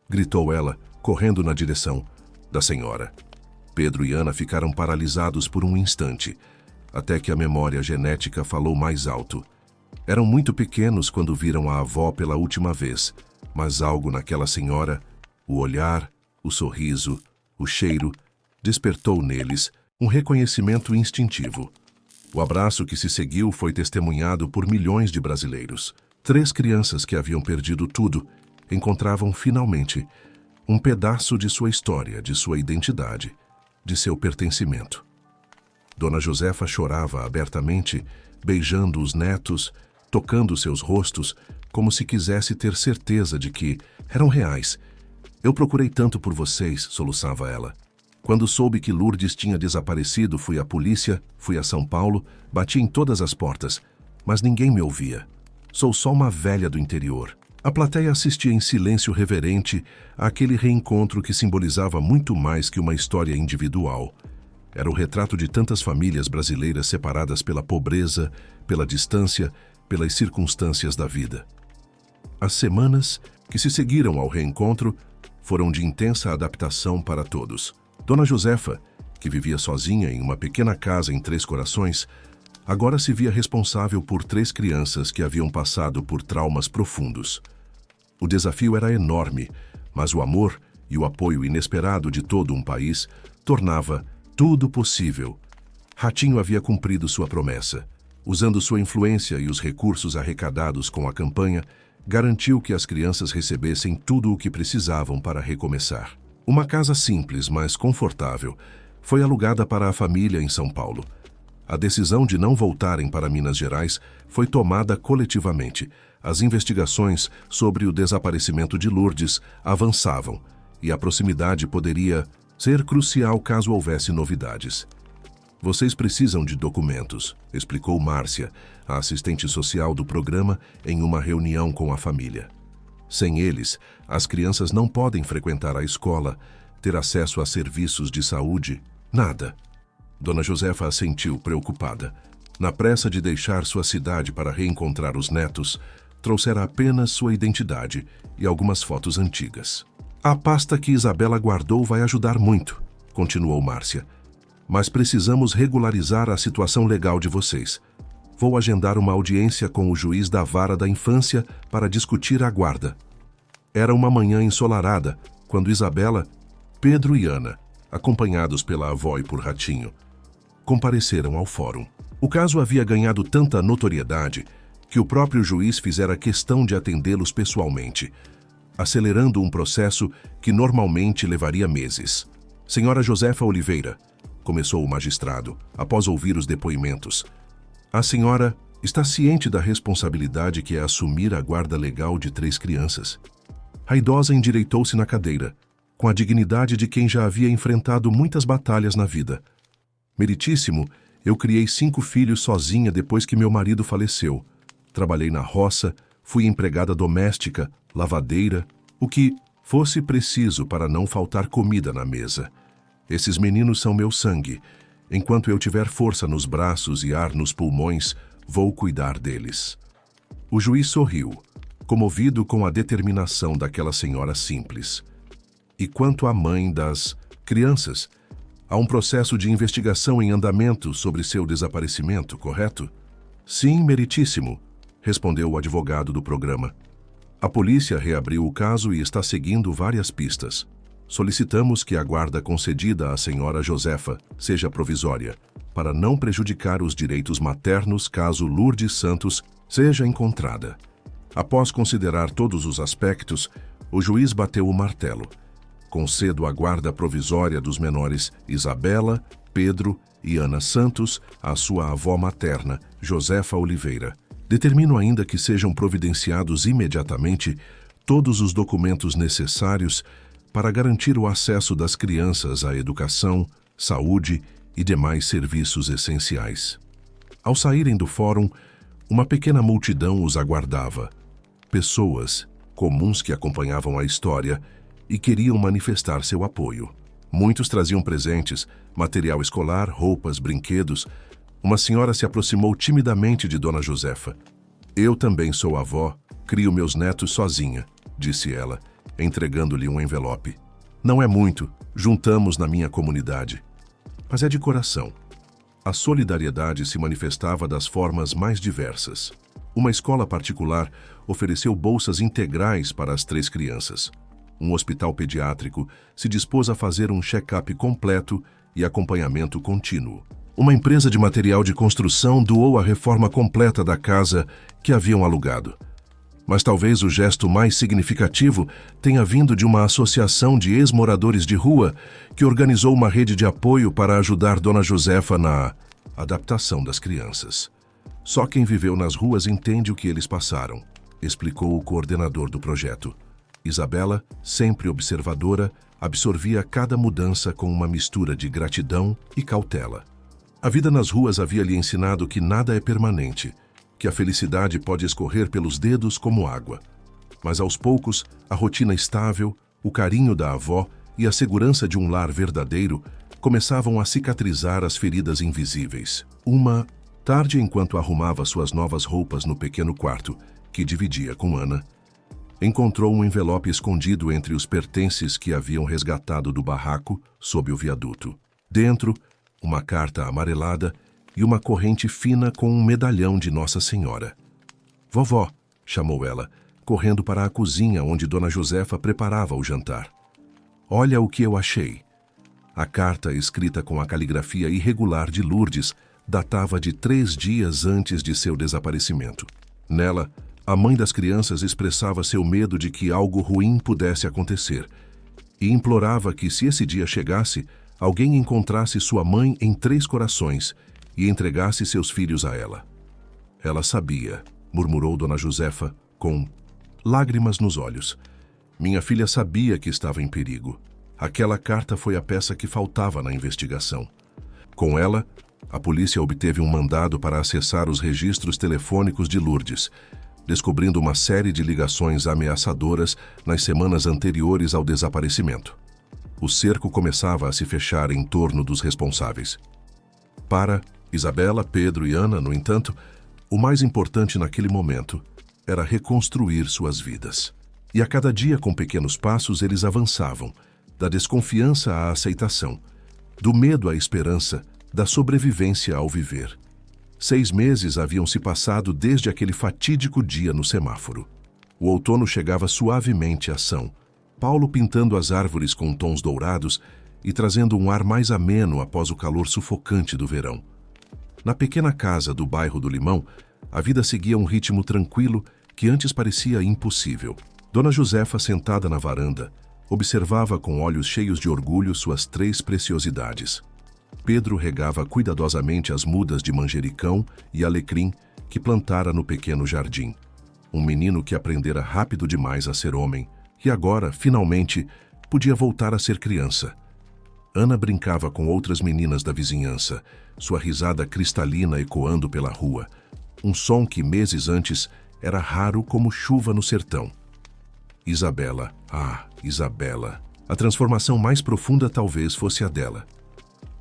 Speaker 1: gritou ela, correndo na direção da senhora. Pedro e Ana ficaram paralisados por um instante, até que a memória genética falou mais alto. Eram muito pequenos quando viram a avó pela última vez, mas algo naquela senhora, o olhar, o sorriso, o cheiro, despertou neles um reconhecimento instintivo. O abraço que se seguiu foi testemunhado por milhões de brasileiros. 3 crianças que haviam perdido tudo encontravam finalmente um pedaço de sua história, de sua identidade, de seu pertencimento. Dona Josefa chorava abertamente, beijando os netos, tocando seus rostos, como se quisesse ter certeza de que eram reais. Eu procurei tanto por vocês, soluçava ela. Quando soube que Lourdes tinha desaparecido, fui à polícia, fui a São Paulo, bati em todas as portas, mas ninguém me ouvia. Sou só uma velha do interior. A plateia assistia em silêncio reverente àquele reencontro que simbolizava muito mais que uma história individual. Era o retrato de tantas famílias brasileiras separadas pela pobreza, pela distância, pelas circunstâncias da vida. As semanas que se seguiram ao reencontro foram de intensa adaptação para todos. Dona Josefa, que vivia sozinha em uma pequena casa em Três Corações, agora se via responsável por 3 crianças que haviam passado por traumas profundos. O desafio era enorme, mas o amor e o apoio inesperado de todo um país tornava tudo possível. Ratinho havia cumprido sua promessa. Usando sua influência e os recursos arrecadados com a campanha, garantiu que as crianças recebessem tudo o que precisavam para recomeçar. Uma casa simples, mas confortável, foi alugada para a família em São Paulo. A decisão de não voltarem para Minas Gerais foi tomada coletivamente. As investigações sobre o desaparecimento de Lourdes avançavam, e a proximidade poderia ser crucial caso houvesse novidades. Vocês precisam de documentos, explicou Márcia, a assistente social do programa, em uma reunião com a família. Sem eles, as crianças não podem frequentar a escola, ter acesso a serviços de saúde, nada. Dona Josefa assentiu, preocupada. Na pressa de deixar sua cidade para reencontrar os netos, trouxera apenas sua identidade e algumas fotos antigas. A pasta que Isabela guardou vai ajudar muito, continuou Márcia. Mas precisamos regularizar a situação legal de vocês. Vou agendar uma audiência com o juiz da Vara da Infância para discutir a guarda. Era uma manhã ensolarada, quando Isabela, Pedro e Ana, acompanhados pela avó e por Ratinho, compareceram ao fórum. O caso havia ganhado tanta notoriedade que o próprio juiz fizera questão de atendê-los pessoalmente, acelerando um processo que normalmente levaria meses. Senhora Josefa Oliveira, começou o magistrado, após ouvir os depoimentos. A senhora está ciente da responsabilidade que é assumir a guarda legal de 3 crianças. A idosa endireitou-se na cadeira, com a dignidade de quem já havia enfrentado muitas batalhas na vida. Meritíssimo, eu criei 5 filhos sozinha depois que meu marido faleceu. Trabalhei na roça, fui empregada doméstica, lavadeira, o que fosse preciso para não faltar comida na mesa. Esses meninos são meu sangue. Enquanto eu tiver força nos braços e ar nos pulmões, vou cuidar deles. O juiz sorriu, comovido com a determinação daquela senhora simples. E quanto à mãe das crianças, há um processo de investigação em andamento sobre seu desaparecimento, correto? Sim, meritíssimo, respondeu o advogado do programa. A polícia reabriu o caso e está seguindo várias pistas. Solicitamos que a guarda concedida à senhora Josefa seja provisória, para não prejudicar os direitos maternos caso Lourdes Santos seja encontrada. Após considerar todos os aspectos, o juiz bateu o martelo. Concedo a guarda provisória dos menores Isabela, Pedro e Ana Santos à sua avó materna, Josefa Oliveira. Determino ainda que sejam providenciados imediatamente todos os documentos necessários para garantir o acesso das crianças à educação, saúde e demais serviços essenciais. Ao saírem do fórum, uma pequena multidão os aguardava. Pessoas comuns que acompanhavam a história e queriam manifestar seu apoio. Muitos traziam presentes, material escolar, roupas, brinquedos. Uma senhora se aproximou timidamente de Dona Josefa. Eu também sou avó, crio meus netos sozinha, disse ela, entregando-lhe um envelope. Não é muito, juntamos na minha comunidade. Mas é de coração. A solidariedade se manifestava das formas mais diversas. Uma escola particular ofereceu bolsas integrais para as 3 crianças. Um hospital pediátrico se dispôs a fazer um check-up completo e acompanhamento contínuo. Uma empresa de material de construção doou a reforma completa da casa que haviam alugado. Mas talvez o gesto mais significativo tenha vindo de uma associação de ex-moradores de rua que organizou uma rede de apoio para ajudar Dona Josefa na adaptação das crianças. Só quem viveu nas ruas entende o que eles passaram, explicou o coordenador do projeto. Isabela, sempre observadora, absorvia cada mudança com uma mistura de gratidão e cautela. A vida nas ruas havia lhe ensinado que nada é permanente, que a felicidade pode escorrer pelos dedos como água. Mas aos poucos, a rotina estável, o carinho da avó e a segurança de um lar verdadeiro começavam a cicatrizar as feridas invisíveis. Uma tarde, enquanto arrumava suas novas roupas no pequeno quarto que dividia com Ana, Encontrou um envelope escondido entre os pertences que haviam resgatado do barraco sob o viaduto. Dentro, uma carta amarelada e uma corrente fina com um medalhão de Nossa Senhora. "Vovó", chamou ela, correndo para a cozinha onde Dona Josefa preparava o jantar. "Olha o que eu achei." A carta, escrita com a caligrafia irregular de Lourdes, datava de 3 dias antes de seu desaparecimento. Nela, a mãe das crianças expressava seu medo de que algo ruim pudesse acontecer e implorava que, se esse dia chegasse, alguém encontrasse sua mãe em 3 Corações e entregasse seus filhos a ela. "Ela sabia", murmurou Dona Josefa, com lágrimas nos olhos. "Minha filha sabia que estava em perigo. Aquela carta foi a peça que faltava na investigação." Com ela, a polícia obteve um mandado para acessar os registros telefônicos de Lourdes, descobrindo uma série de ligações ameaçadoras nas semanas anteriores ao desaparecimento. O cerco começava a se fechar em torno dos responsáveis. Para Isabela, Pedro e Ana, no entanto, o mais importante naquele momento era reconstruir suas vidas. E a cada dia, com pequenos passos, eles avançavam, da desconfiança à aceitação, do medo à esperança, da sobrevivência ao viver. 6 meses haviam se passado desde aquele fatídico dia no semáforo. O outono chegava suavemente à ação, Paulo pintando as árvores com tons dourados e trazendo um ar mais ameno após o calor sufocante do verão. Na pequena casa do bairro do Limão, a vida seguia um ritmo tranquilo que antes parecia impossível. Dona Josefa, sentada na varanda, observava com olhos cheios de orgulho suas 3 preciosidades. Pedro regava cuidadosamente as mudas de manjericão e alecrim que plantara no pequeno jardim. Um menino que aprendera rápido demais a ser homem e agora, finalmente, podia voltar a ser criança. Ana brincava com outras meninas da vizinhança, sua risada cristalina ecoando pela rua, um som que meses antes era raro como chuva no sertão. Isabela, Isabela. A transformação mais profunda talvez fosse a dela.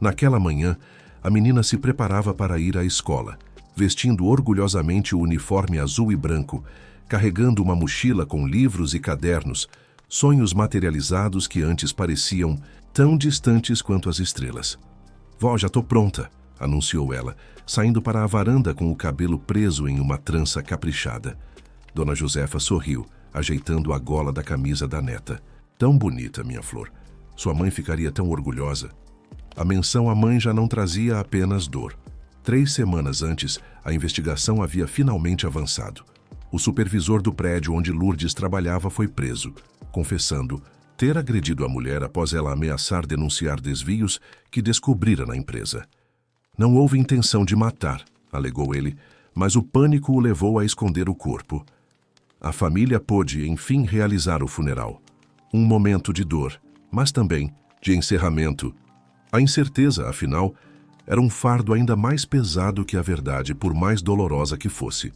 Speaker 1: Naquela manhã, a menina se preparava para ir à escola, vestindo orgulhosamente o uniforme azul e branco, carregando uma mochila com livros e cadernos, sonhos materializados que antes pareciam tão distantes quanto as estrelas. "Vó, já tô pronta", anunciou ela, saindo para a varanda com o cabelo preso em uma trança caprichada. Dona Josefa sorriu, ajeitando a gola da camisa da neta. "Tão bonita, minha flor. Sua mãe ficaria tão orgulhosa." A menção à mãe já não trazia apenas dor. 3 semanas antes, a investigação havia finalmente avançado. O supervisor do prédio onde Lourdes trabalhava foi preso, confessando ter agredido a mulher após ela ameaçar denunciar desvios que descobrira na empresa. "Não houve intenção de matar", alegou ele, mas o pânico o levou a esconder o corpo. A família pôde, enfim, realizar o funeral. Um momento de dor, mas também de encerramento. A incerteza, afinal, era um fardo ainda mais pesado que a verdade, por mais dolorosa que fosse.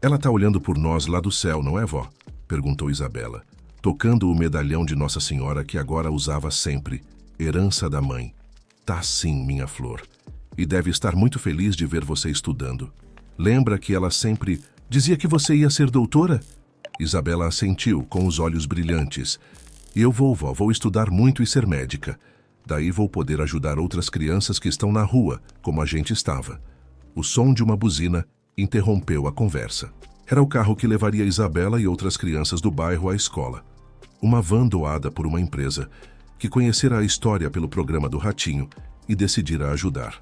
Speaker 1: "Ela tá olhando por nós lá do céu, não é, vó?" perguntou Isabela, tocando o medalhão de Nossa Senhora que agora usava sempre, herança da mãe. "Tá sim, minha flor. E deve estar muito feliz de ver você estudando. Lembra que ela sempre dizia que você ia ser doutora?" Isabela assentiu, com os olhos brilhantes. "Eu vou, vó, vou estudar muito e ser médica. Daí vou poder ajudar outras crianças que estão na rua, como a gente estava." O som de uma buzina interrompeu a conversa. Era o carro que levaria Isabela e outras crianças do bairro à escola. Uma van doada por uma empresa que conhecera a história pelo programa do Ratinho e decidira ajudar.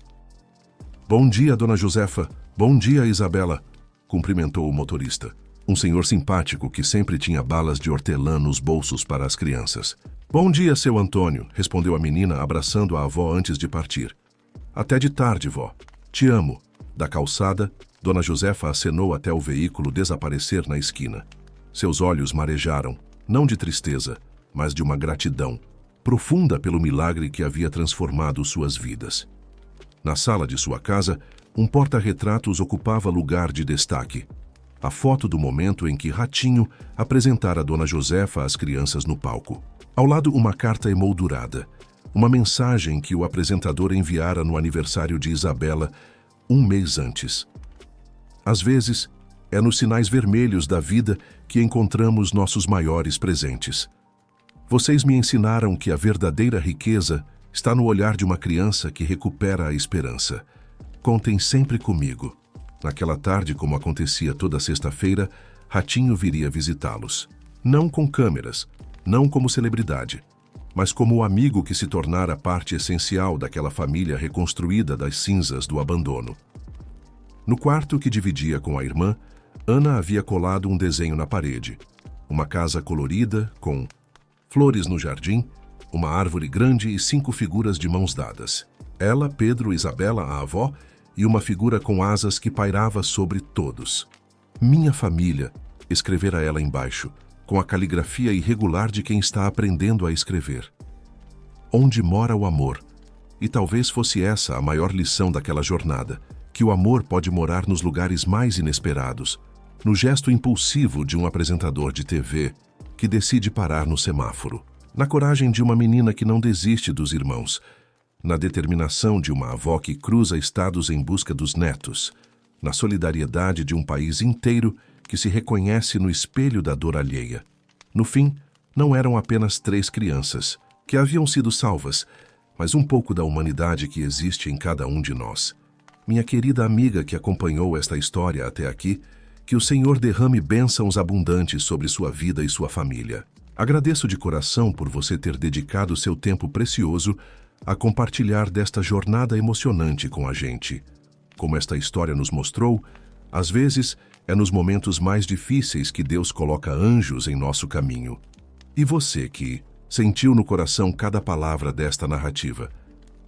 Speaker 1: "Bom dia, Dona Josefa. Bom dia, Isabela", cumprimentou o motorista. Um senhor simpático que sempre tinha balas de hortelã nos bolsos para as crianças. "Bom dia, seu Antônio", respondeu a menina, abraçando a avó antes de partir. "Até de tarde, vó. Te amo." Da calçada, Dona Josefa acenou até o veículo desaparecer na esquina. Seus olhos marejaram, não de tristeza, mas de uma gratidão profunda pelo milagre que havia transformado suas vidas. Na sala de sua casa, um porta-retratos ocupava lugar de destaque. A foto do momento em que Ratinho apresentara a Dona Josefa às crianças no palco. Ao lado, uma carta emoldurada, uma mensagem que o apresentador enviara no aniversário de Isabela, um mês antes. Às vezes, É nos sinais vermelhos da vida que encontramos nossos maiores presentes. Vocês me ensinaram que a verdadeira riqueza está no olhar de uma criança que recupera a esperança. Contem sempre comigo. Naquela tarde, como acontecia toda sexta-feira, Ratinho viria visitá-los. Não com câmeras, não como celebridade, mas como o amigo que se tornara parte essencial daquela família reconstruída das cinzas do abandono. No quarto que dividia com a irmã, Ana havia colado um desenho na parede. Uma casa colorida, com flores no jardim, uma árvore grande e 5 figuras de mãos dadas. Ela, Pedro, Isabela, a avó, e uma figura com asas que pairava sobre todos. Minha família, escrevera ela embaixo, com a caligrafia irregular de quem está aprendendo a escrever. Onde mora o amor? E talvez fosse essa a maior lição daquela jornada, que o amor pode morar nos lugares mais inesperados, no gesto impulsivo de um apresentador de TV que decide parar no semáforo, na coragem de uma menina que não desiste dos irmãos, na determinação de uma avó que cruza estados em busca dos netos, na solidariedade de um país inteiro que se reconhece no espelho da dor alheia. No fim, não eram apenas 3 crianças, que haviam sido salvas, mas um pouco da humanidade que existe em cada um de nós. Minha querida amiga que acompanhou esta história até aqui, que o Senhor derrame bênçãos abundantes sobre sua vida e sua família. Agradeço de coração por você ter dedicado seu tempo precioso a compartilhar desta jornada emocionante com a gente. Como esta história nos mostrou, às vezes é nos momentos mais difíceis que Deus coloca anjos em nosso caminho. E você que sentiu no coração cada palavra desta narrativa,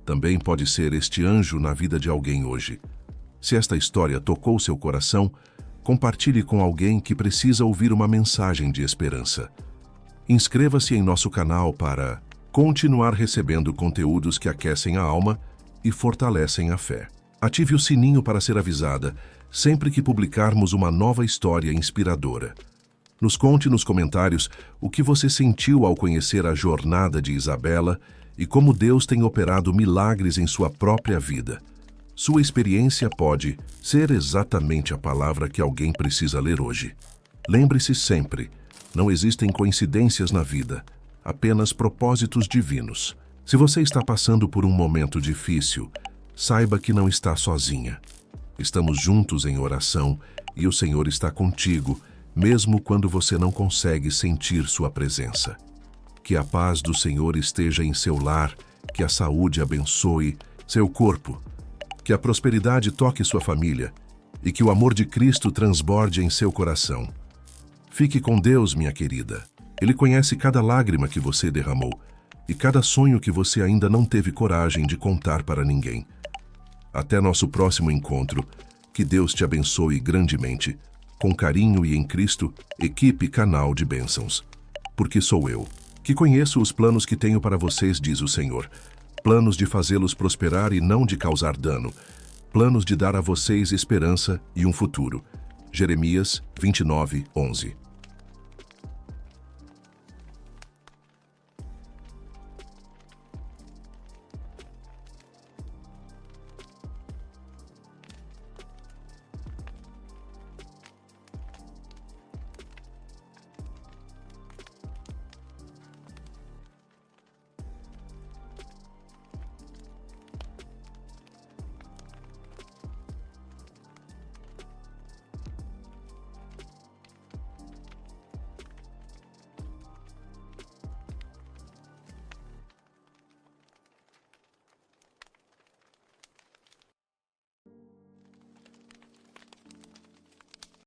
Speaker 1: também pode ser este anjo na vida de alguém hoje. Se esta história tocou seu coração, compartilhe com alguém que precisa ouvir uma mensagem de esperança. Inscreva-se em nosso canal para continuar recebendo conteúdos que aquecem a alma e fortalecem a fé. Ative o sininho para ser avisada sempre que publicarmos uma nova história inspiradora. Nos conte nos comentários o que você sentiu ao conhecer a jornada de Isabela e como Deus tem operado milagres em sua própria vida. Sua experiência pode ser exatamente a palavra que alguém precisa ler hoje. Lembre-se sempre, não existem coincidências na vida, apenas propósitos divinos. Se você está passando por um momento difícil, saiba que não está sozinha. Estamos juntos em oração e o Senhor está contigo, mesmo quando você não consegue sentir sua presença. Que a paz do Senhor esteja em seu lar, que a saúde abençoe seu corpo, que a prosperidade toque sua família e que o amor de Cristo transborde em seu coração. Fique com Deus, minha querida. Ele conhece cada lágrima que você derramou e cada sonho que você ainda não teve coragem de contar para ninguém. Até nosso próximo encontro. Que Deus te abençoe grandemente. Com carinho e em Cristo, equipe Canal de Bênçãos. Porque sou eu, que conheço os planos que tenho para vocês, diz o Senhor. Planos de fazê-los prosperar e não de causar dano. Planos de dar a vocês esperança e um futuro. Jeremias 29:11.